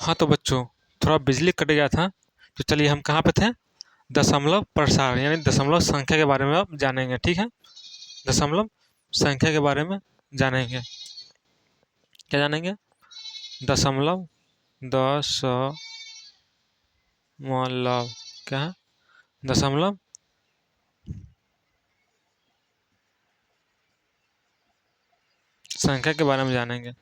हाँ तो बच्चों, थोड़ा बिजली कट गया था, तो चलिए हम कहाँ पे थे। दशमलव प्रसारण यानी दशमलव संख्या के बारे में अब जानेंगे, ठीक है। दशमलव संख्या के बारे में जानेंगे। क्या जानेंगे? दशमलव, दशमलव, क्या है? दशमलव संख्या के बारे में जानेंगे।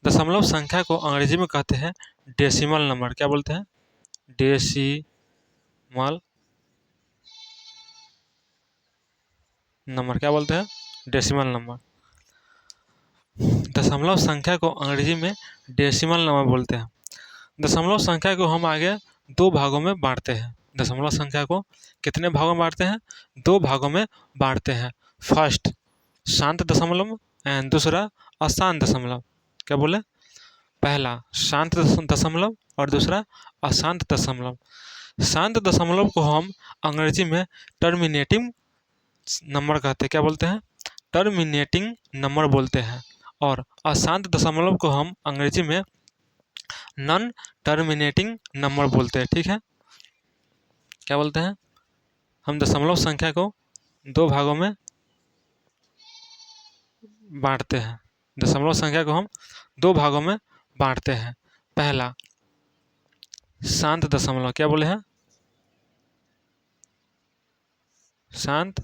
दशमलव संख्या को अंग्रेजी में कहते हैं डेसिमल नंबर। क्या बोलते हैं? Decimal number. क्या बोलते हैं? Decimal number. दशमलव संख्या को अंग्रेजी में डेसिमल नंबर बोलते हैं। दशमलव संख्या को हम आगे दो भागों में बांटते हैं। दशमलव संख्या को कितने भागों में बांटते हैं? दो भागों में बांटते हैं। फर्स्ट शांत दशमलव एंड दूसरा अशांत दशमलव। क्या बोले? पहला शांत दशमलव और दूसरा अशांत दशमलव। शांत दशमलव को हम अंग्रेजी में टर्मिनेटिंग नंबर कहते हैं। क्या बोलते हैं? टर्मिनेटिंग नंबर बोलते हैं। और अशांत दशमलव को हम अंग्रेजी में नॉन टर्मिनेटिंग नंबर बोलते हैं, ठीक है। क्या बोलते हैं? हम दशमलव संख्या को दो भागों में बांटते हैं। दशमलव संख्या को हम दो भागों में बांटते हैं। पहला शांत दशमलव। क्या बोले हैं? शांत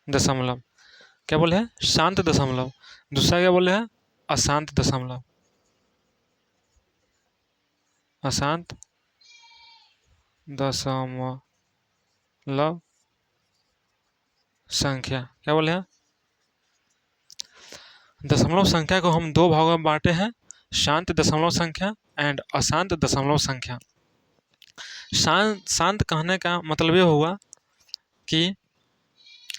दशमलव। क्या बोले हैं? शांत दशमलव। दूसरा क्या बोले हैं? अशांत दशमलव। अशांत दशमलव संख्या। क्या बोले हैं? दशमलव संख्या को हम दो भागों में बांटे हैं, शांत दशमलव संख्या एंड अशांत दशमलव संख्या। शांत कहने का मतलब ये हुआ कि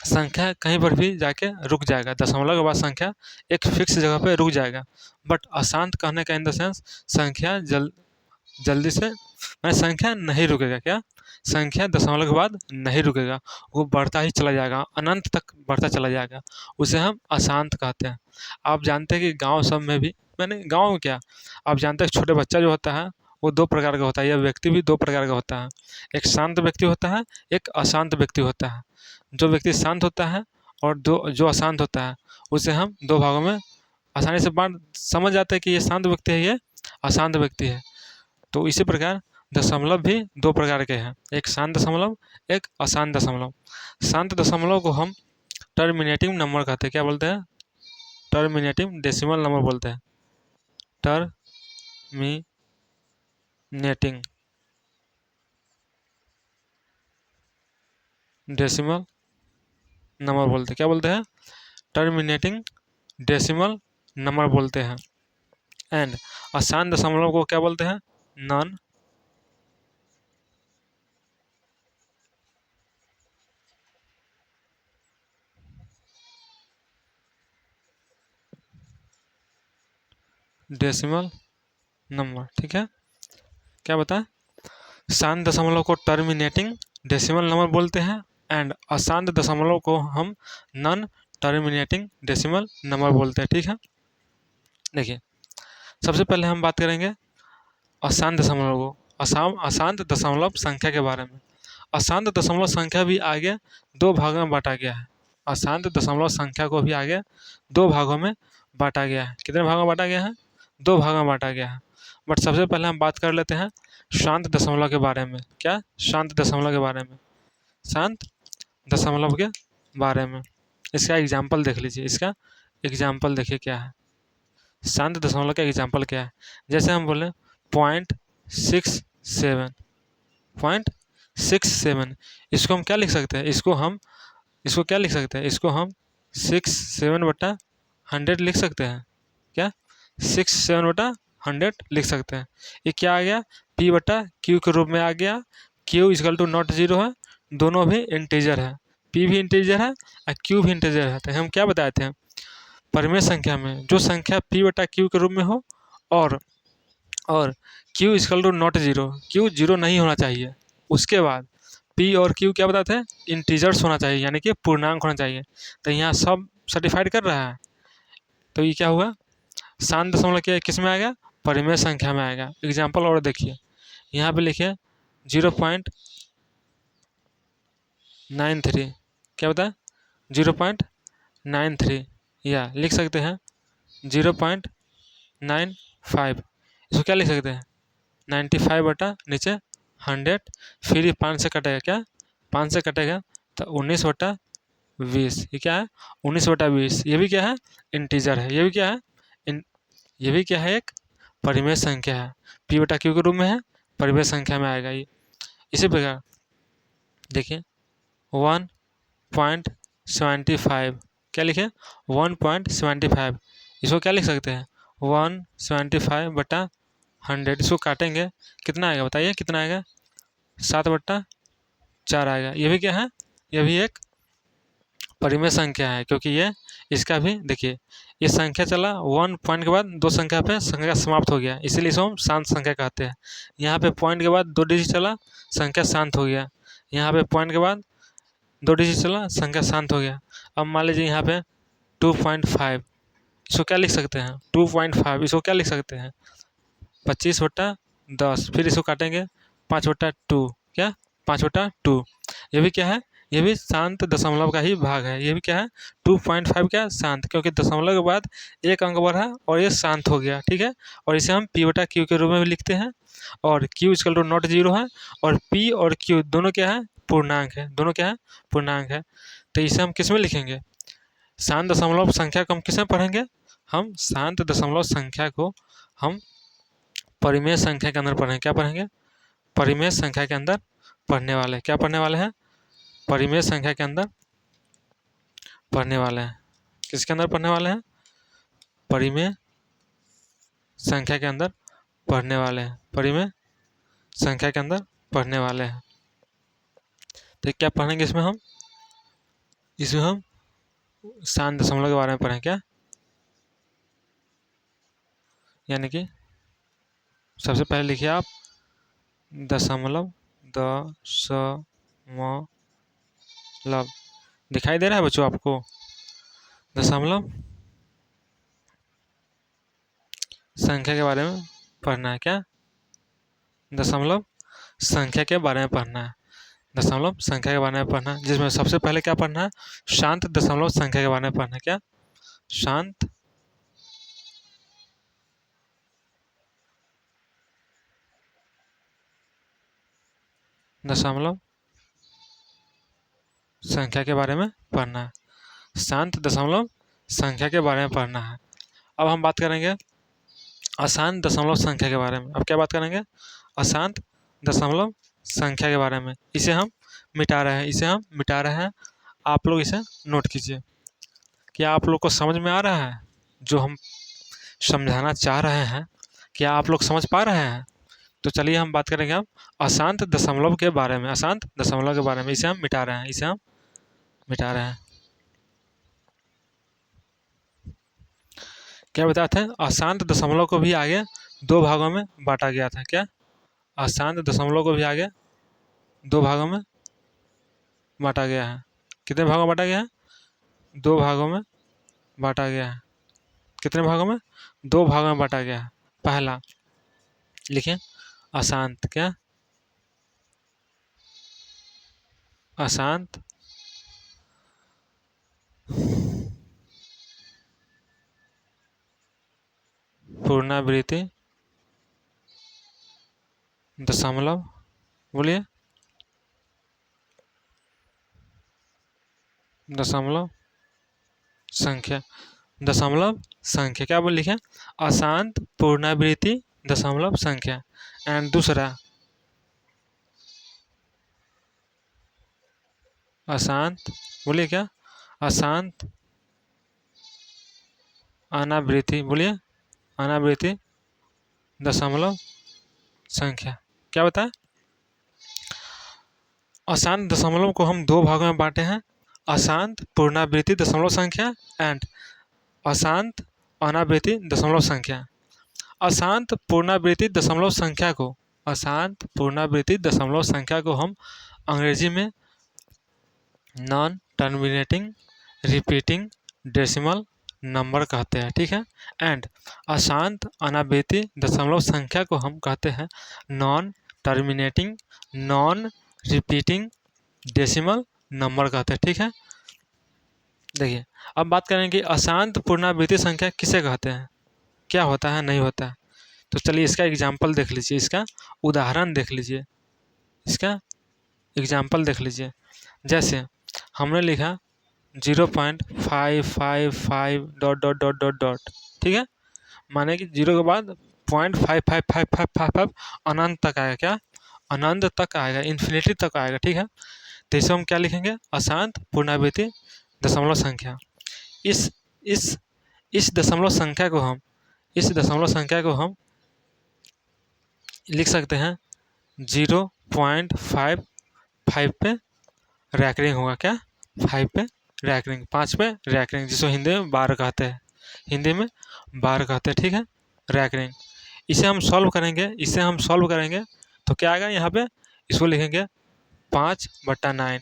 संख्या कहीं पर भी जाके रुक जाएगा। दशमलव के बाद संख्या एक फिक्स जगह पे रुक जाएगा। बट अशांत कहने का इन द सेंस संख्या जल्दी से संख्या नहीं रुकेगा। क्या? संख्या दशमलव के बाद नहीं रुकेगा, वो बढ़ता ही चला जाएगा, अनंत तक बढ़ता चला जाएगा। उसे हम अशांत कहते हैं। आप जानते हैं कि गांव सब में भी, मैंने गांव में क्या, आप जानते हैं छोटे बच्चा जो होता है वो दो प्रकार का होता है, या व्यक्ति भी दो प्रकार का होता है। एक शांत व्यक्ति होता है, एक अशांत व्यक्ति होता है। जो व्यक्ति शांत होता है और जो अशांत होता है, उसे हम दो भागों में आसानी से बांट समझ जाते हैं कि ये शांत व्यक्ति है, ये अशांत व्यक्ति है। तो इसी प्रकार दशमलव भी दो प्रकार के हैं, एक शांत दशमलव, एक अशांत दशमलव। शांत दशमलव को हम टर्मिनेटिंग नंबर कहते हैं। क्या बोलते हैं? टर्मिनेटिंग डेसिमल नंबर बोलते हैं। टर्मिनेटिंग डेसिमल नंबर बोलते हैं। क्या बोलते हैं? टर्मिनेटिंग डेसिमल नंबर बोलते हैं। एंड अशांत दशमलव को क्या बोलते हैं? नॉन डेसिमल नंबर, ठीक है। क्या बताएं? शांत दशमलव को टर्मिनेटिंग डेसिमल नंबर बोलते हैं एंड अशांत दशमलव को हम नॉन टर्मिनेटिंग डेसिमल नंबर बोलते हैं, ठीक है। देखिए, सबसे पहले हम बात करेंगे अशांत दशमलव को, अशांत दशमलव संख्या के बारे में। अशांत दशमलव संख्या भी आगे दो भागों में बांटा गया है। अशांत दशमलव संख्या को भी आगे दो भागों में बांटा गया है। कितने भागों में बांटा गया है? दो भागों में बांटा गया है। बट सबसे पहले हम बात कर लेते हैं शांत दशमलव के बारे में। क्या? शांत दशमलव के बारे में। शांत दशमलव के बारे में इसका एग्जाम्पल देख लीजिए। इसका एग्जाम्पल देखिए क्या है। शांत दशमलव का एग्जाम्पल क्या है? जैसे हम बोले 0.67, 0.67, इसको हम क्या लिख सकते हैं? इसको क्या लिख सकते हैं? इसको हम 67/100 लिख सकते हैं। क्या? 67/100 लिख सकते हैं। ये क्या आ गया? P/Q के रूप में आ गया। Q equal to not zero है, दोनों भी इंटीजर है। P भी इंटीजर है और Q भी इंटीजर है। तो हम क्या बताए थे? परिमेय संख्या में जो संख्या P/Q के रूप में हो और Q equal to not zero, Q zero नहीं होना चाहिए। उसके बाद P और Q क्या बताते हैं? इंटीजर्स होना चाहिए, यानी कि पूर्णांक होना चाहिए। तो यहाँ सब सर्टिफाइड कर रहा है। तो ये क्या हुआ? शांत दशमलव क्या किस में आएगा, परिमेय संख्या में आएगा। एग्जाम्पल और देखिए, यहाँ पे लिखिए 0.93, क्या होता है 0.93, या लिख सकते हैं 0.95, इसको क्या लिख सकते हैं 95 बटा नीचे 100, फिर ये 5 से कटेगा, क्या 5 से कटेगा तो 19/20, ये क्या है 19/20, ये भी क्या है इंटीजर है, ये भी क्या है ये भी क्या है एक परिमेय संख्या है, p/q के रूप में है, परिमेय संख्या में आएगा ये। इसी प्रकार देखिए 1.75, क्या लिखे 1.75, इसको क्या लिख सकते हैं 175/100, इसको काटेंगे कितना आएगा बताइए, कितना आएगा 7/4 आएगा। ये भी क्या है, ये भी एक परिमेय संख्या है, क्योंकि ये इसका भी देखिए ये संख्या चला 1 पॉइंट के बाद 2 संख्या पे संख्या समाप्त हो गया, इसीलिए इसको हम शांत संख्या कहते हैं। यहाँ पे पॉइंट के बाद 2 डिजिट चला, संख्या शांत हो गया, यहाँ पे पॉइंट के बाद 2 डिजिट चला, संख्या शांत हो गया। अब मान लीजिए यहाँ पे 2.5, इसको क्या लिख सकते हैं 2.5, इसको क्या लिख सकते हैं 25/10, फिर इसको काटेंगे 5/2, क्या 5/2, ये भी क्या है, ये भी शांत दशमलव का ही भाग है, ये भी क्या है 2.5 क्या शांत, क्योंकि दशमलव के बाद एक अंक बढ़ा और ये शांत हो गया, ठीक है। और इसे हम p/q के रूप में भी लिखते हैं, और q = नॉट 0 है, और p और q दोनों क्या है पूर्णांक है, दोनों क्या है पूर्णांक है। तो इसे हम किस में लिखेंगे, शांत दशमलव संख्या को हम किस में पढ़ेंगे, हम शांत दशमलव संख्या को हम परिमेय संख्या के अंदर पढ़ेंगे, क्या पढ़ेंगे परिमेय संख्या के अंदर पढ़ने वाले, क्या पढ़ने वाले हैं परिमेय संख्या के अंदर पढ़ने वाले हैं। किसके अंदर पढ़ने वाले हैं, परिमेय संख्या के अंदर पढ़ने वाले हैं, परिमेय संख्या के अंदर पढ़ने वाले हैं। तो क्या पढ़ेंगे इसमें हम शांत दशमलव के बारे में पढ़ें, क्या यानी कि सबसे पहले लिखिए आप दशमलव, दशमलव, दिखाई दे रहा है बच्चों आपको, दशमलव संख्या के बारे में पढ़ना है, क्या दशमलव संख्या के बारे में पढ़ना है, दशमलव संख्या के बारे में पढ़ना है, जिसमें सबसे पहले क्या पढ़ना है शांत दशमलव संख्या के बारे में पढ़ना है, क्या शांत दशमलव संख्या के बारे में पढ़ना है, शांत दशमलव संख्या के बारे में पढ़ना है। अब हम बात करेंगे अशांत दशमलव संख्या के बारे में। अब क्या बात करेंगे अशांत दशमलव संख्या के बारे में। इसे हम मिटा रहे हैं, आप लोग इसे नोट कीजिए। क्या आप लोग को समझ में आ रहा है जो हम समझाना चाह रहे हैं, क्या आप लोग समझ पा रहे हैं? तो चलिए हम बात करेंगे अब अशांत दशमलव के बारे में, अशांत दशमलव के बारे में। इसे हम मिटा रहे हैं, क्या बताते हैं अशांत दशमलव को भी आगे 2 भागों में बांटा गया था, क्या अशांत दशमलव को भी आगे 2 भागों में बांटा गया है। कितने भागों में बांटा गया है 2 भागों में बांटा गया है। कितने भागों में 2 भागों में बांटा गया है। पहला लिखें अशांत, क्या अशांत पुनरावृत्ति दशमलव, बोलिए दशमलव संख्या, क्या बोल लिखे अशांत पुनरावृत्ति दशमलव संख्या। एंड दूसरा अशांत, बोलिए क्या अशांत अनावृत्ति, बोलिए अनावृत्ति दशमलव संख्या। क्या बताए अशांत दशमलव को हम 2 भागों में बांटे हैं, अशांत पुनरावृत्ति दशमलव संख्या एंड अशांत अनावृत्ति दशमलव संख्या। अशांत पुनरावृत्ति दशमलव संख्या को, अशांत पुनरावृत्ति दशमलव संख्या को हम अंग्रेजी में non terminating repeating decimal number कहते हैं, ठीक है। एंड अशांत अनावृत्ति दशमलव संख्या को हम कहते हैं non terminating non repeating decimal number कहते हैं, ठीक है। देखिए अब बात करेंगे कि अशांत पुनरावृत्ति संख्या किसे कहते हैं, क्या होता है नहीं होता है। तो चलिए इसका एग्जाम्पल देख लीजिए, इसका उदाहरण देख लीजिए, इसका एग्जाम्पल देख लीजिए। जैसे हमने लिखा 0.555 dot dot dot dot dot, ठीक है। माने कि 0 के बाद 0.55555 अनंत तक आएगा, क्या अनंत तक आएगा, इन्फिनिटी तक आएगा, ठीक है। तो इसे हम क्या लिखेंगे, अशांत पुनरावृत्ति दशमलव संख्या। इस इस इस दशमलव संख्या को हम लिख सकते हैं 0.55 पे रैकरिंग होगा, क्या 5 पे रैकरिंग, 5 पे रैकरिंग, जिसको हिंदी में 12 कहते हैं, हिंदी में 12 कहते हैं, ठीक है, रैकरिंग। इसे हम सॉल्व करेंगे तो क्या आएगा यहाँ पे, इसको लिखेंगे 5/9,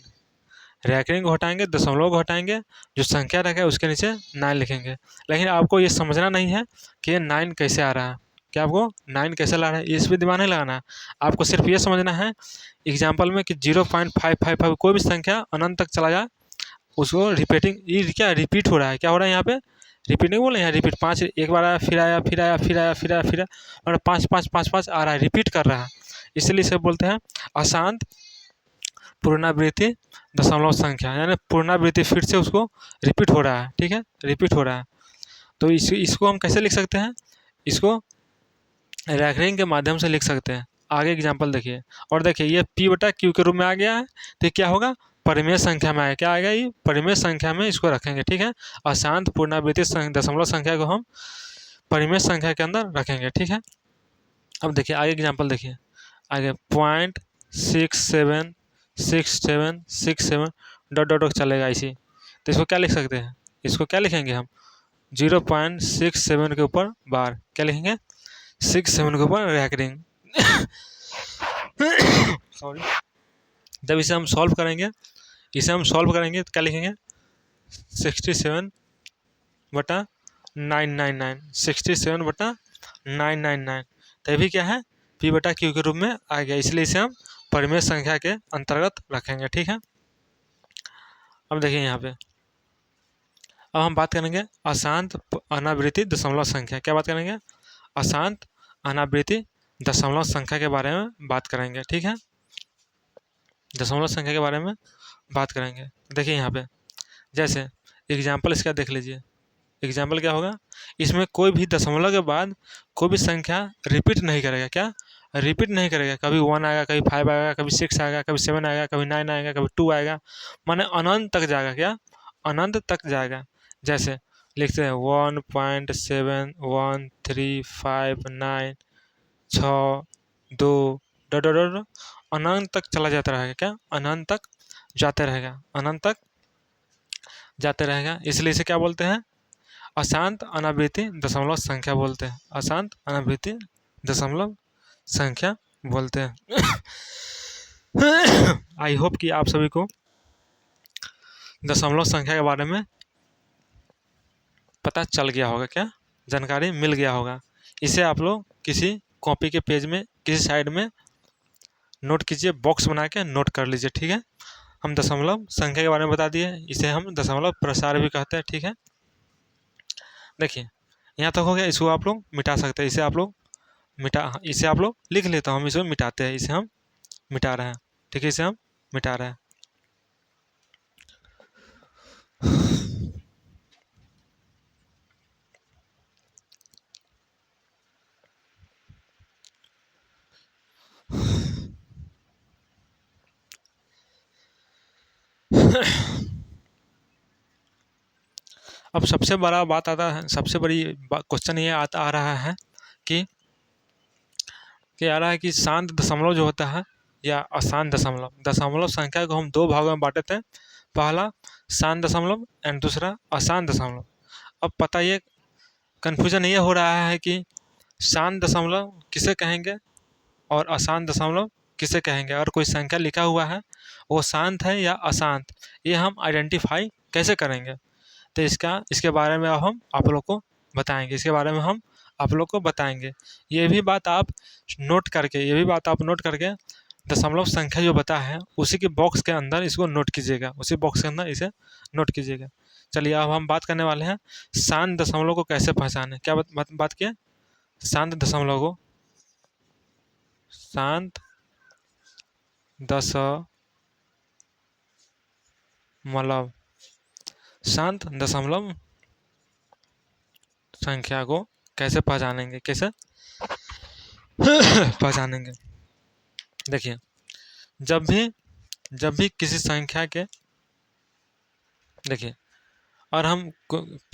रैकरिंग को हटाएंगे, दशमलव को हटाएंगे, जो संख्या रहेगा उसके नीचे 9 लिखेंगे। लेकिन आपको ये समझना नहीं है कि ये 9 कैसे आ रहा है, क्या आपको 9 कैसे ला रहा है इस पर दिमाग नहीं लगाना है। आपको सिर्फ ये समझना है एग्जाम्पल में कि 0.555 कोई भी संख्या अनंत तक चला जाए उसको रिपीटिंग, ये क्या रिपीट हो रहा है, क्या हो रहा है यहाँ पे रिपीट नहीं बोल रहे हैं, रिपीट 5 एक बार आया फिर आया फिर आया फिर आया फिर आया फिर आया, और 5 आ रहा है, रिपीट कर रहा है, इसलिए इसे बोलते हैं अशांत पुनरावृत्ति दशमलव संख्या, यानी पुनरावृत्ति फिर से उसको रिपीट हो रहा है, ठीक है, रिपीट हो रहा है। तो इसको हम कैसे लिख सकते हैं, इसको रैकरिंग के माध्यम से लिख सकते हैं। आगे एग्जांपल देखिए, और देखिए ये p/q के रूप में आ गया है, तो क्या होगा परिमेय संख्या में आएगा, क्या आएगा ये परिमेय संख्या में इसको रखेंगे, ठीक है। अशांत पुनरावृत्ति दशमलव संख्या को हम परिमेय संख्या के अंदर रखेंगे, ठीक है। अब देखिए आगे एग्जाम्पल देखिए, आगे 0.676767 डॉट डॉट डॉट चलेगा इसी, तो इसको क्या लिख सकते हैं, इसको क्या लिखेंगे हम 0.67 के ऊपर बार, क्या लिखेंगे 67 के ऊपर रैकरिंग सॉरी। जब इसे हम सॉल्व करेंगे तो क्या लिखेंगे 67/999, 67/999, तभी क्या है p/q के रूप में आ गया, इसलिए इसे हम परिमेय संख्या के अंतर्गत रखेंगे, ठीक है। अब देखिए यहाँ पे, अब हम बात करेंगे अशांत अनावृत्ति दशमलव संख्या, क्या बात करेंगे अशांत अनावृत्ति दशमलव संख्या के बारे में बात करेंगे, ठीक है, दशमलव संख्या के बारे में बात करेंगे। देखिए यहाँ पे जैसे एग्जाम्पल इसका देख लीजिए, एग्जाम्पल क्या होगा, इसमें कोई भी दशमलव के बाद कोई भी संख्या रिपीट नहीं करेगा, क्या रिपीट नहीं करेगा, कभी 1 आएगा, कभी 5 आएगा, कभी 6 आएगा, कभी 7 आएगा, कभी 9 आएगा, कभी 2 आएगा, माने अनंत तक जाएगा, क्या अनंत तक जाएगा। जैसे लिखते हैं 1.713596 2 डॉट डॉट डॉट अनंत तक चला जाता रहेगा, क्या अनंत तक जाते रहेगा, अनंत तक जाते रहेगा, इसलिए इसे क्या बोलते हैं अशांत अनावृत्ति दशमलव संख्या बोलते हैं, अशांत अनावृत्ति दशमलव संख्या बोलते हैं। आई होप कि आप सभी को दशमलव संख्या के बारे में पता चल गया होगा, क्या जानकारी मिल गया होगा। इसे आप लोग किसी कॉपी के पेज में किसी साइड में नोट कीजिए, बॉक्स बना के नोट कर लीजिए, ठीक है। हम दशमलव संख्या के बारे में बता दिए, इसे हम दशमलव प्रसार भी कहते हैं, ठीक है। देखिए यहाँ तक हो गया, इसको आप लोग मिटा सकते हैं, इसे आप लोग लिख लेता हूँ, हम इसे मिटाते हैं, इसे हम मिटा रहे हैं, ठीक है, इसे हम मिटा रहे हैं। अब सबसे बड़ा बात आता है, सबसे बड़ी क्वेश्चन ये आ रहा है कि आ रहा है कि शांत दशमलव जो होता है या अशांत दशमलव, दशमलव संख्या को हम 2 भागों में बांटे थे, पहला शांत दशमलव एंड दूसरा अशांत दशमलव। अब पता ये कन्फ्यूजन ये हो रहा है कि शांत दशमलव किसे कहेंगे और अशांत दशमलव किसे कहेंगे, और कोई संख्या लिखा हुआ है वो शांत है या अशांत, ये हम आइडेंटिफाई कैसे करेंगे। तो तो इसके बारे में अब हम आप लोग को बताएंगे, इसके बारे में हम आप लोग को बताएंगे। ये भी बात आप नोट करके दशमलव संख्या जो बता है उसी के बॉक्स के अंदर इसको नोट कीजिएगा, उसी बॉक्स के अंदर इसे नोट कीजिएगा। चलिए अब हम बात करने वाले हैं शांत दशमलव को कैसे पहचानें। क्या बात किया? शांत दशमलव को, शांत दशमलव संख्या को कैसे पहचानेंगे, कैसे पहचानेंगे? देखिए, जब भी किसी संख्या के, देखिए, और हम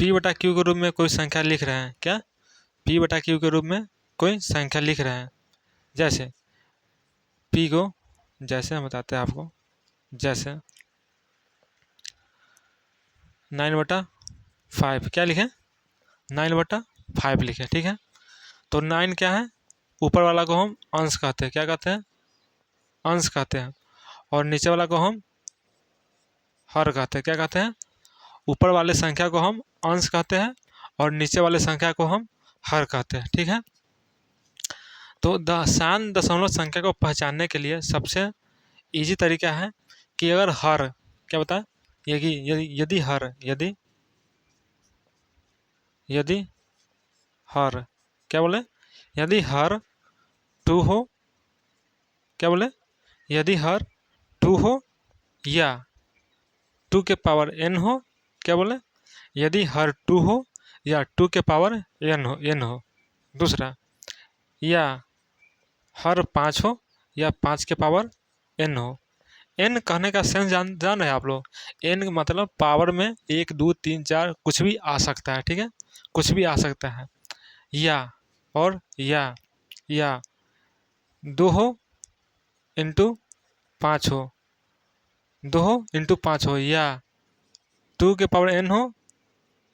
p बटा क्यू के रूप में कोई संख्या लिख रहे हैं, क्या p बटा क्यू के रूप में कोई संख्या लिख रहे हैं, जैसे p को, जैसे हम बताते हैं आपको, जैसे 9/5 क्या लिखें? 9/5 लिखें, ठीक है। तो 9 क्या है? ऊपर वाला को हम अंश कहते हैं, क्या कहते हैं? अंश कहते हैं। और नीचे वाला को हम हर कहते हैं, क्या कहते हैं? ऊपर वाले संख्या को हम अंश कहते हैं और नीचे वाले संख्या को हम हर कहते हैं, ठीक है। तो शांत दशमलव संख्या को पहचानने के लिए सबसे इजी तरीका है कि अगर हर, क्या बताए, यदि हर, क्या बोले, यदि हर 2 हो, क्या बोले, यदि हर 2 हो या 2 के पावर n हो, क्या बोले, यदि हर 2 हो या 2 के पावर n हो। दूसरा, या हर 5 हो या 5 के पावर n हो। n कहने का सेंस जान रहे हैं आप लोग? n मतलब पावर में 1 2 3 4 कुछ भी आ सकता है, ठीक है, कुछ भी आ सकता है। या और या 2 हो इंटू 5 हो, 2 हो इंटू 5 हो, या 2 के पावर n हो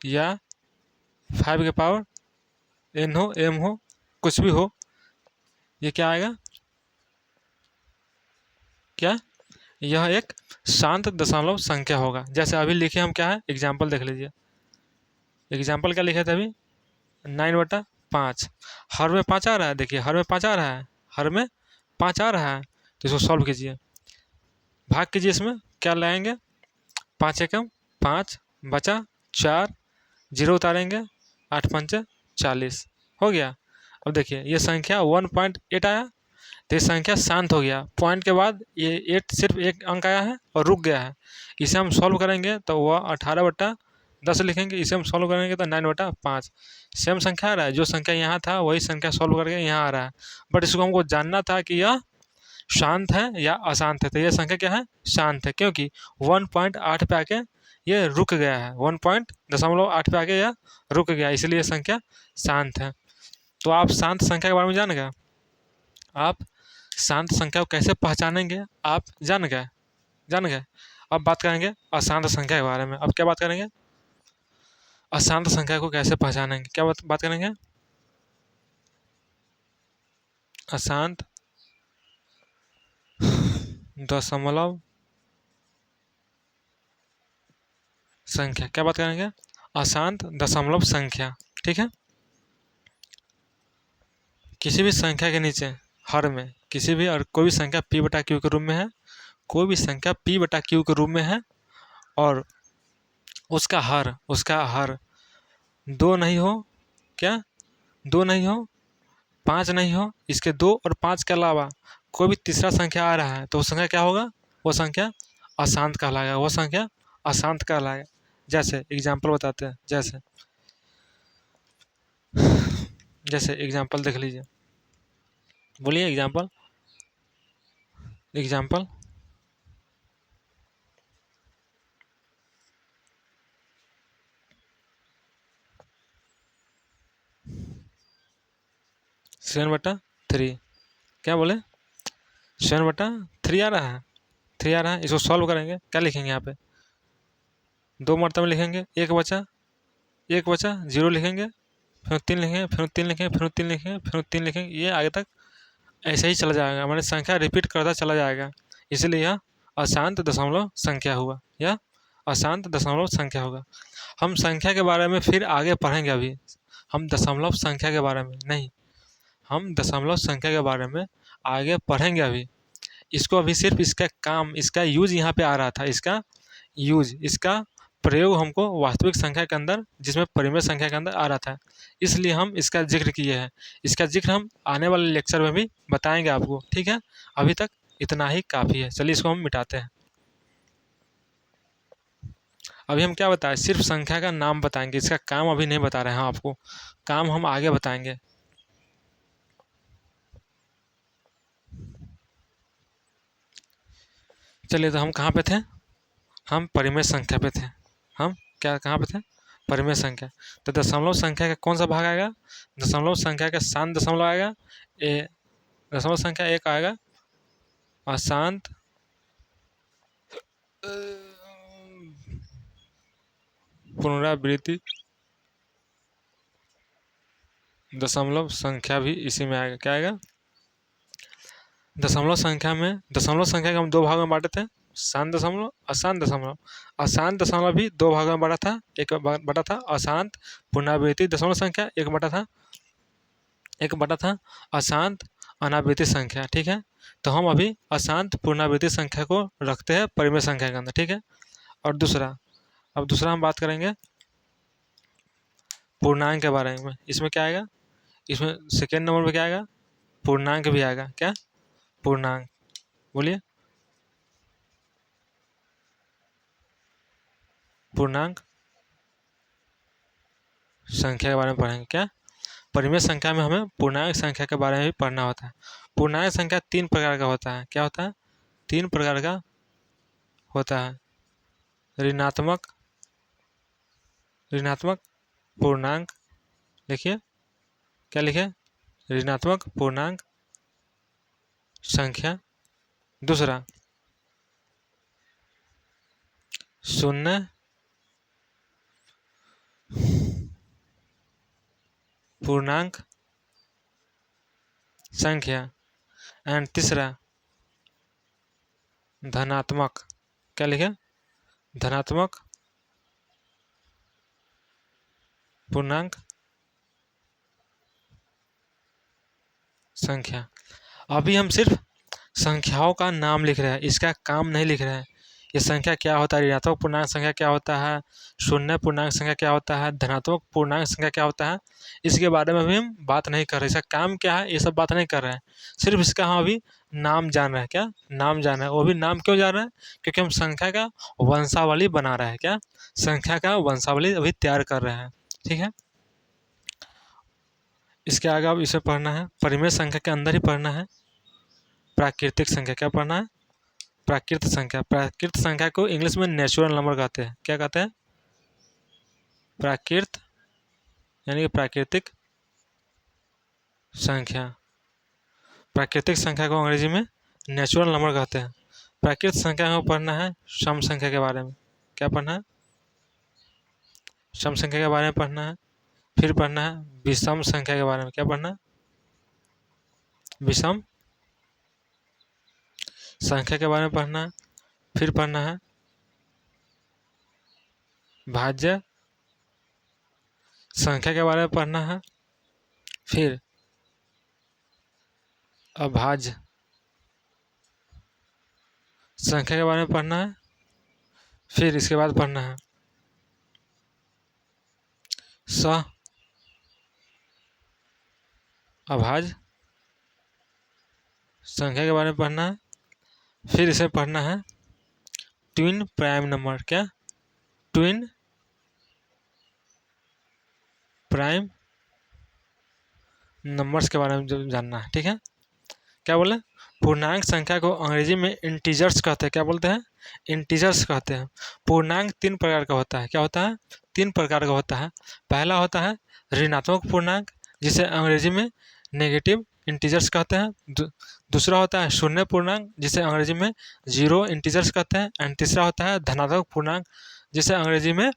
या 5 के पावर n हो, m हो, कुछ भी हो, ये क्या आएगा? क्या? यह एक शांत दशमलव संख्या होगा। जैसे अभी लिखे हम, क्या है, एग्जाम्पल देख लीजिए। एग्जाम्पल क्या लिखे थे अभी? 9/5। हर में 5 आ रहा है, देखिए हर में 5 आ रहा है, हर में 5 आ रहा है, तो इसको सॉल्व कीजिए, भाग कीजिए। इसमें क्या लाएंगे? 5 एकम 5 बचा 4, 0 उतारेंगे, 8 पंचे 40, हो गया। अब देखिए ये संख्या 1.8 आया, तो ये संख्या शांत हो गया। पॉइंट के बाद ये 8 सिर्फ एक अंक आया है और रुक गया है। इसे हम सॉल्व करेंगे तो वह 18/10 लिखेंगे। इसे हम सॉल्व करेंगे तो 9/5 सेम संख्या आ रहा है। जो संख्या यहाँ था वही संख्या सॉल्व करके यहाँ आ रहा है, बट इसको हमको जानना था कि यह शांत है या अशांत है। तो यह संख्या क्या है? शांत है, क्योंकि 1.8 पे आके ये रुक गया है, 1.8 पे आके यह रुक गया, इसलिए यह संख्या शांत है। तो आप शांत संख्या के बारे में जान गए। आप शांत संख्या को कैसे पहचानेंगे आप जान गए। अब बात करेंगे अशांत संख्या के बारे में। अब क्या बात करेंगे? अशांत संख्या को कैसे पहचानेंगे, क्या बात करेंगे? अशांत दशमलव संख्या, क्या बात करेंगे? अशांत दशमलव संख्या, ठीक है। किसी भी संख्या के नीचे हर में किसी भी और कोई भी संख्या p/q के रूप में है, कोई भी संख्या p/q के रूप में है और उसका हर 2 नहीं हो, क्या 2 नहीं हो, 5 नहीं हो, इसके 2 और 5 के अलावा कोई भी तीसरा संख्या आ रहा है तो वो संख्या क्या होगा? वो संख्या अशांत कहलाएगा, वो संख्या अशांत कहलाएगा। जैसे एग्जाम्पल बताते हैं, जैसे एग्जाम्पल देख लीजिए, बोलिए एग्जाम्पल। सेवन बटा 3, क्या बोले? 7/3 आ रहा है, 3 आ रहा है। इसको सॉल्व करेंगे, क्या लिखेंगे? यहाँ पे 2 मरतबे लिखेंगे, एक बचा 0 लिखेंगे, फिर 3 लिखेंगे, फिर 3 लिखेंगे, फिर 3 लिखेंगे, फिर 3 लिखेंगे, ये आगे तक ऐसे ही चला जाएगा, हमारी संख्या रिपीट करता चला जाएगा, इसलिए यह अशांत दशमलव संख्या हुआ, यह अशांत दशमलव संख्या होगा। हम संख्या के बारे में फिर आगे पढ़ेंगे, अभी हम दशमलव संख्या के बारे में नहीं, हम दशमलव संख्या के बारे में आगे पढ़ेंगे अभी। इसको अभी सिर्फ इसका काम, इसका यूज यहाँ पे आ रहा था, इसका यूज, इसका प्रयोग हमको वास्तविक संख्या के अंदर, जिसमें परिमेय संख्या के अंदर आ रहा था, इसलिए हम इसका जिक्र किए हैं। इसका जिक्र हम आने वाले लेक्चर में भी बताएंगे आपको, ठीक है। अभी तक इतना ही काफ़ी है, चलिए इसको हम मिटाते हैं। अभी हम क्या बताएं, सिर्फ संख्या का नाम बताएंगे, इसका काम अभी नहीं बता रहे हैं आपको, काम हम आगे बताएंगे। चलिए, तो हम कहाँ पे थे, हम परिमेय संख्या पे थे। हम क्या कहाँ पे थे, परिमेय संख्या। तो दशमलव संख्या का कौन सा भाग आएगा, दशमलव संख्या का शांत दशमलव आएगा, दशमलव संख्या 1 आएगा, अशांत पुनरावृत्ति दशमलव संख्या भी इसी में आएगा। क्या आएगा, दशमलव संख्या में, दशमलव संख्या को हम 2 भागों में बांटे थे, शांत दशमलव, अशांत दशमलव। अशांत दशमलव भी 2 भागों में बांटा था, एक बटा था अशांत पुनरावृत्ति दशमलव संख्या, एक बटा था अशांत अनावृत्ति संख्या, ठीक है। तो हम अभी अशांत पुनरावृत्ति संख्या को रखते हैं परिमेय संख्या के अंदर, ठीक है। और दूसरा, अब दूसरा हम बात करेंगे पूर्णांक के बारे में। इसमें क्या आएगा, इसमें सेकेंड नंबर पे क्या आएगा, पूर्णांक भी आएगा। क्या, पूर्णांक, बोलिए, पूर्णांक संख्या के बारे में पढ़ेंगे। क्या, परिमेय संख्या में हमें पूर्णांक संख्या के बारे में भी पढ़ना होता है। पूर्णांक संख्या 3 प्रकार का होता है। क्या होता है, 3 प्रकार का होता है, ऋणात्मक, ऋणात्मक पूर्णांक, लिखिए, क्या लिखे, ऋणात्मक पूर्णांक संख्या। दूसरा, शून्य पूर्णांक संख्या। एंड तीसरा, धनात्मक, क्या लिखे, धनात्मक पूर्णांक संख्या। अभी हम सिर्फ संख्याओं का नाम लिख रहे हैं, इसका काम नहीं लिख रहे हैं। ये संख्या क्या होता है, ऋणात्मक पूर्णांक संख्या क्या होता है, शून्य पूर्णांक संख्या क्या होता है, धनात्मक पूर्णांक संख्या क्या होता है, इसके बारे में भी हम बात नहीं कर रहे, इसका काम क्या है ये सब बात नहीं कर रहे हैं, सिर्फ इसका हम अभी नाम जान रहे हैं। क्या, नाम जान रहे हैं। वो भी नाम क्यों जान रहे हैं, क्योंकि हम संख्या का वंशावली बना रहे हैं। क्या, संख्या का वंशावली अभी तैयार कर रहे हैं, ठीक है। इसके आगे अब इसे पढ़ना है, परिमेय संख्या के अंदर ही पढ़ना है प्राकृतिक संख्या। क्या पढ़ना है, प्राकृत संख्या। प्राकृत संख्या को इंग्लिश में नेचुरल नंबर कहते हैं। क्या कहते हैं, प्राकृत, यानी कि प्राकृतिक संख्या। प्राकृतिक संख्या को अंग्रेजी में नेचुरल नंबर कहते हैं। प्राकृत संख्या को पढ़ना है सम संख्या के बारे में। क्या पढ़ना है, सम संख्या के बारे में पढ़ना है। फिर पढ़ना है विषम संख्या के बारे में। क्या पढ़ना है, विषम संख्या के बारे में पढ़ना है। फिर पढ़ना है भाज्य संख्या के बारे में पढ़ना है। फिर अभाज्य संख्या के बारे में पढ़ना है। फिर इसके बाद पढ़ना है सह अभाज्य संख्या के बारे में पढ़ना है। फिर इसे पढ़ना है ट्विन प्राइम नंबर। क्या, ट्विन प्राइम नंबर्स के बारे में जो जानना है, ठीक है। क्या बोले, पूर्णांक संख्या को अंग्रेजी में इंटीजर्स कहते हैं। क्या बोलते हैं, इंटीजर्स कहते हैं। पूर्णांक 3 प्रकार का होता है। क्या होता है, 3 प्रकार का होता है। पहला होता है ऋणात्मक पूर्णांक, जिसे अंग्रेजी में नेगेटिव इंटीजर्स कहते हैं। दूसरा होता है शून्य पूर्णांक, जिसे अंग्रेजी में जीरो इंटीजर्स कहते हैं। एंड तीसरा होता है धनात्मक पूर्णांक, जिसे अंग्रेजी में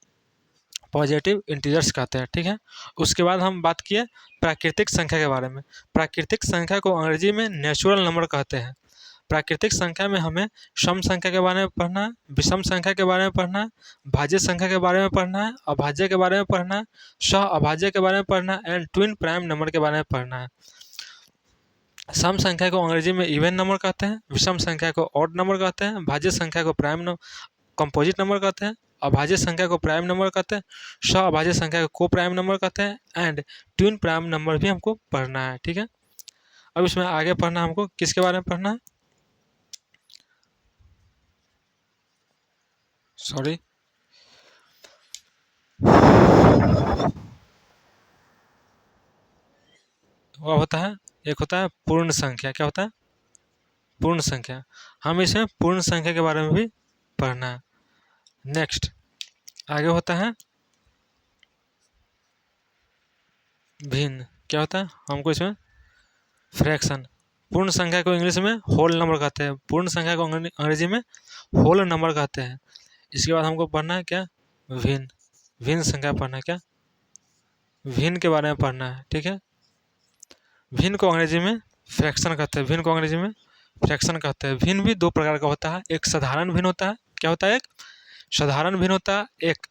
पॉजिटिव इंटीजर्स कहते हैं, ठीक है। उसके बाद हम बात किए प्राकृतिक संख्या के बारे में। प्राकृतिक संख्या को अंग्रेजी में नेचुरल नंबर कहते हैं। प्राकृतिक संख्या में हमें सम संख्या के बारे में पढ़ना है, विषम संख्या के बारे में पढ़ना है, भाज्य संख्या के बारे में पढ़ना है, अभाज्य के बारे में पढ़ना है, सह अभाज्य के बारे में पढ़ना है एंड ट्विन प्राइम नंबर के बारे में पढ़ना है। सम संख्या को अंग्रेजी में इवन नंबर कहते हैं, विषम संख्या को ऑड नंबर कहते हैं, भाज्य संख्या को कंपोजिट नंबर कहते हैं, अभाज्य संख्या को प्राइम नंबर कहते हैं, सह अभाज्य संख्या को को प्राइम नंबर कहते हैं एंड ट्विन प्राइम नंबर भी हमको पढ़ना है। ठीक है, अब इसमें आगे पढ़ना हमको किसके बारे में पढ़ना है, सॉरी वह होता है, एक होता है पूर्ण संख्या। क्या होता है, पूर्ण संख्या। हम इसमें पूर्ण संख्या के बारे में भी पढ़ना है। नेक्स्ट आगे होता है भिन्न। क्या होता है, हमको इसमें फ्रैक्शन। पूर्ण संख्या को इंग्लिश में होल नंबर कहते हैं, पूर्ण संख्या को अंग्रेजी में होल नंबर कहते हैं। इसके बाद हमको पढ़ना है क्या, भिन्न। भिन्न संख्या पढ़ना है, क्या भिन्न के बारे में पढ़ना है। ठीक है, भिन्न को अंग्रेजी में फ्रैक्शन कहते हैं, भिन्न को अंग्रेजी में फ्रैक्शन कहते हैं। भिन्न भी दो प्रकार का होता है, एक साधारण भिन्न होता है। क्या होता है, एक साधारण भिन्न होता है, एक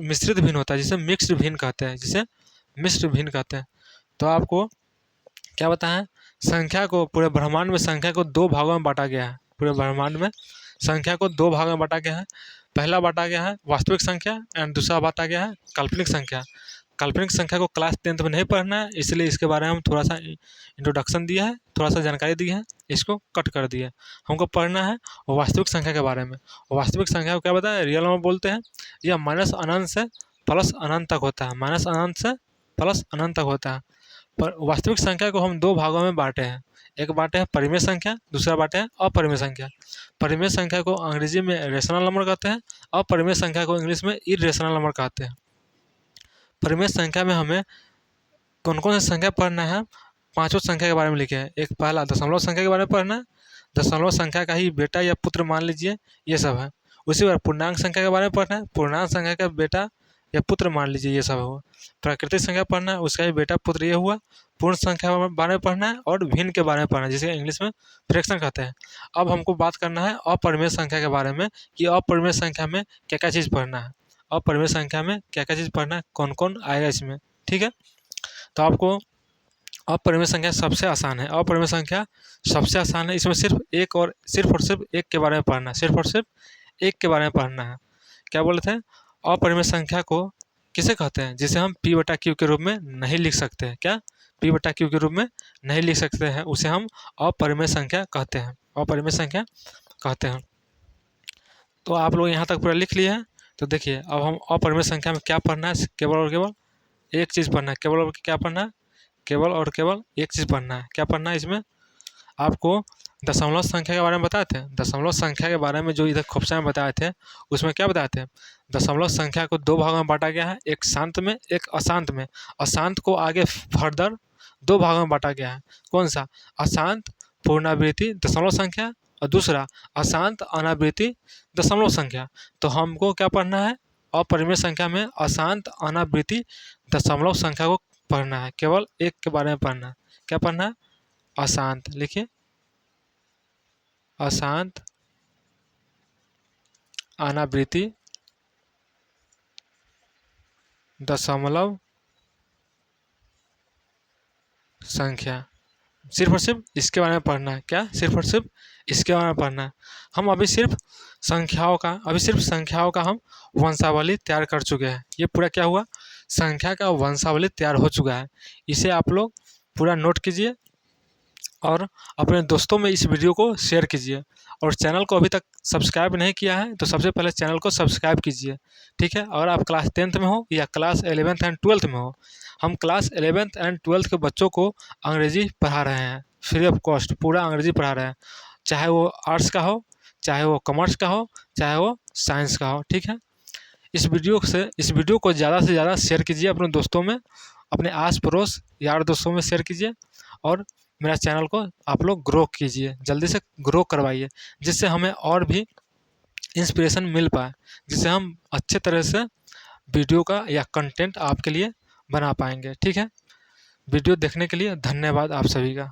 मिश्रित भिन्न होता है जिसे मिक्स्ड भिन्न कहते हैं, जिसे मिश्र भिन्न कहते हैं। तो आपको क्या बताएं, संख्या को पूरे ब्रह्मांड में संख्या को दो भागों में बांटा गया है। पूरे ब्रह्मांड में संख्या को दो भागों में बांटा गया है। पहला बांटा गया है वास्तविक संख्या एंड दूसरा बांटा गया है काल्पनिक संख्या। काल्पनिक संख्या को क्लास 10th में नहीं पढ़ना है, इसलिए इसके बारे में हम थोड़ा सा इंट्रोडक्शन दिया है, थोड़ा सा जानकारी दी है, इसको कट कर दिया। हमको पढ़ना है वास्तविक संख्या के बारे में। वास्तविक संख्या को क्या बताया, रियल नंबर बोलते हैं। यह माइनस अनंत से प्लस अनंत तक होता है, माइनस अनंत से प्लस अनंत तक होता है। पर वास्तविक संख्या को हम दो भागों में बांटे हैं, एक बांटे हैं परिमेय संख्या, दूसरा बांटे हैं अपरिमेय संख्या। परिमेय संख्या को अंग्रेजी में रेशनल नंबर कहते हैं, अपरिमेय संख्या को इंग्लिश में इरेशनल नंबर कहते हैं। परिमेय संख्या में हमें कौन कौन सी संख्या पढ़ना है, पांचों संख्या के बारे में लिखे हैं। एक पहला दशमलव संख्या के बारे में पढ़ना है, दशमलव संख्या का ही बेटा या पुत्र मान लीजिए, ये सब है। उसी बार पूर्णांक संख्या के बारे में पढ़ना है, पूर्णांक संख्या का बेटा या पुत्र मान लीजिए, ये सब हुआ। प्राकृतिक संख्या पढ़ना है, उसका ही बेटा पुत्र ये हुआ। पूर्ण संख्या के बारे में पढ़ना है और भिन्न के बारे में पढ़ना है, जिसे इंग्लिश में फ्रैक्शन कहते हैं। अब हमको बात करना है अपरिमेय संख्या के बारे में कि अपरिमेय संख्या में क्या क्या चीज़ पढ़ना है, अपरिमेय संख्या में क्या क्या चीज़ पढ़ना है, कौन कौन आएगा इसमें। ठीक है, तो आपको अपरिमेय संख्या सबसे आसान है, अपरिमेय संख्या सबसे आसान है। इसमें सिर्फ और सिर्फ एक के बारे में पढ़ना है, सिर्फ और सिर्फ एक के बारे में पढ़ना है। क्या बोले थे, अपरिमेय संख्या को किसे कहते हैं, जिसे हम p/q के रूप में नहीं लिख सकते हैं। क्या p/q के रूप में नहीं लिख सकते हैं, उसे हम अपरिमेय संख्या कहते हैं, अपरिमेय संख्या कहते हैं। तो आप लोग यहाँ तक पूरा लिख लिए हैं। तो देखिए अब हम अपरिमेय संख्या में क्या पढ़ना है, केवल और केवल एक चीज़ पढ़ना है, केवल और क्या पढ़ना है, केवल और केवल एक चीज़ पढ़ना है। क्या पढ़ना है इसमें, आपको दशमलव संख्या के बारे में बताए थे। दशमलव संख्या के बारे में जो इधर खोपचा में बताए थे, उसमें क्या बताए थे, दशमलव संख्या को दो भागों में बांटा गया है, एक शांत में एक अशांत में। अशांत को आगे फर्दर दो भागों में बांटा गया है। कौन सा, अशांत पूर्णावृत्ति दशमलव संख्या और दूसरा अशांत अनावृत्ति दशमलव संख्या। तो हमको क्या पढ़ना है, अपरिमेय संख्या में अशांत अनावृत्ति दशमलव संख्या को पढ़ना है, केवल एक के बारे में पढ़ना है। क्या पढ़ना है, अशांत, लिखिए अशांत अनावृत्ति दशमलव संख्या, सिर्फ और सिर्फ इसके बारे में पढ़ना है। क्या, सिर्फ और सिर्फ इसके बारे में पढ़ना है। हम अभी सिर्फ संख्याओं का हम वंशावली तैयार कर चुके हैं। ये पूरा क्या हुआ, संख्या का वंशावली तैयार हो चुका है। इसे आप लोग पूरा नोट कीजिए और अपने दोस्तों में इस वीडियो को शेयर कीजिए। और चैनल को अभी तक सब्सक्राइब नहीं किया है तो सबसे पहले चैनल को सब्सक्राइब कीजिए। ठीक है, और आप क्लास 10th में हो या क्लास 11th एंड 12th में हो, हम क्लास 11th एंड 12th के बच्चों को अंग्रेजी पढ़ा रहे हैं, फ्री ऑफ कॉस्ट पूरा अंग्रेजी पढ़ा रहे हैं, चाहे वो आर्ट्स का हो, चाहे वो कॉमर्स का हो, चाहे वो साइंस का हो। ठीक है, इस वीडियो को ज़्यादा से ज़्यादा शेयर कीजिए अपने दोस्तों में, अपने आस पड़ोस यार दोस्तों में शेयर कीजिए। और मेरा चैनल को आप लोग ग्रो कीजिए, जल्दी से ग्रो करवाइए, जिससे हमें और भी इंस्पिरेशन मिल पाए, जिससे हम अच्छे तरह से वीडियो का या कंटेंट आपके लिए बना पाएंगे। ठीक है, वीडियो देखने के लिए धन्यवाद आप सभी का।